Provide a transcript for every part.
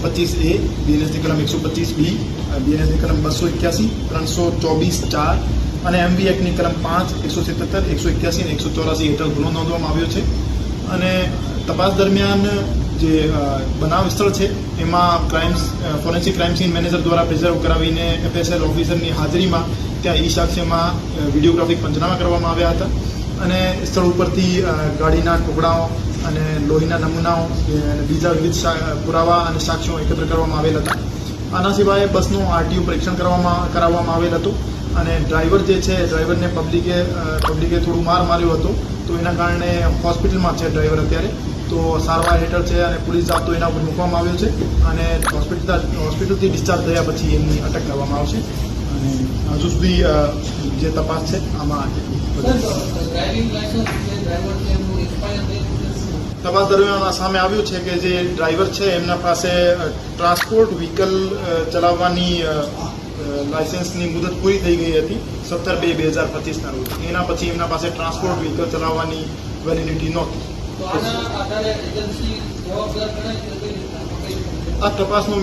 125A, BNS ની કલમ 125B, BNS ની કલમ 281, 324(4) અને MV એક્ટની કલમ 5, 177, 181 અને 184 હેઠળ ગુનો નોંધવામાં આવ્યો છે. અને તપાસ દરમિયાન જે બનાવ સ્થળ છે એમાં ફોરેન્સિક ક્રાઇમ સીન મેનેજર દ્વારા પ્રિઝર્વ કરાવીને FSL ઓફિસરની હાજરીમાં ત્યાં સાક્ષ્યમાં વિડીયોગ્રાફિક પંચનામા કરવામાં આવ્યા હતા. અને સ્થળ ઉપરથી ગાડીના ટુકડાઓ અને લોહીના નમૂનાઓ અને બીજા વિવિધ પુરાવા અને સાક્ષ્યો એકત્ર કરવામાં આવેલ હતા. આના સિવાય બસનું RTO પરીક્ષણ કરાવવામાં આવેલ હતું. અને ડ્રાઈવર જે છે ડ્રાઈવરને પબ્લિકે થોડું માર્યો હતો, તો એના કારણે હોસ્પિટલમાં છે ડ્રાઈવર અત્યારે, તો સારવાર હેઠળ છે અને પોલીસ જાપ્તો એના ઉપર મૂકવામાં આવ્યો છે. અને હોસ્પિટલથી ડિસ્ચાર્જ થયા પછી એમની અટક કરવામાં આવશે. અને હજુ સુધી જે તપાસ છે આમાં તપાસ દરમિયાન સામે આવ્યું છે કે જે ડ્રાઈવર છે એમના પાસે ટ્રાન્સપોર્ટ વ્હીકલ ચલાવવાની લાયસન્સની મુદત પૂરી થઈ ગઈ હતી 17/2/2025 ના રોજ. એના પછી એમના પાસે ટ્રાન્સપોર્ટ વ્હીકલ ચલાવવાની વેલિડિટી નહોતી. આ તપાસનો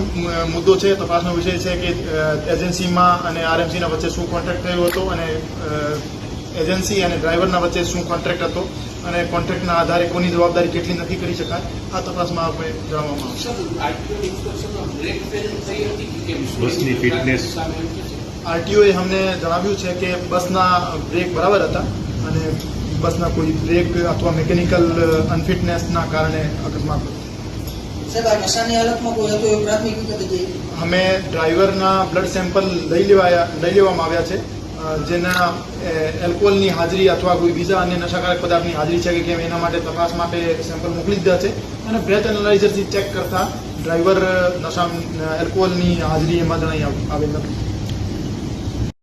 મુદ્દો છે, તપાસનો વિષય છે કે એજન્સીમાં અને RMCના વચ્ચે શું કોન્ટ્રાક્ટ થયો હતો અને એજન્સી અને ડ્રાઈવરના વચ્ચે શું કોન્ટ્રાક્ટ હતો અને કોન્ટ્રાક્ટના આધારે કોની જવાબદારી કેટલી નક્કી કરી શકાય, આ તપાસમાં આપણે જાણવામાં આવશે. RTOએ અમને જણાવ્યું છે કે બસના બ્રેક બરાબર હતા અને બસના કોઈ બ્રેક અથવા મિકેનિકલ અનફિટનેસના કારણે અકસ્માત હતો. અમે ડ્રાઈવરના બ્લડ સેમ્પલ લઈ લેવામાં આવ્યા છે, જેના એલ્કોહોલની હાજરી અથવા કોઈ બીજા અન્ય નશાકારક પદાર્થની હાજરી છે કે કેમ એના માટે તપાસ માટે સેમ્પલ મોકલી દીધા છે. અને બ્રેથ એનાલાઇઝરથી ચેક કરતા ડ્રાઈવર એલ્કોહોલની હાજરી એમાં જણાઈ આવેલ નથી.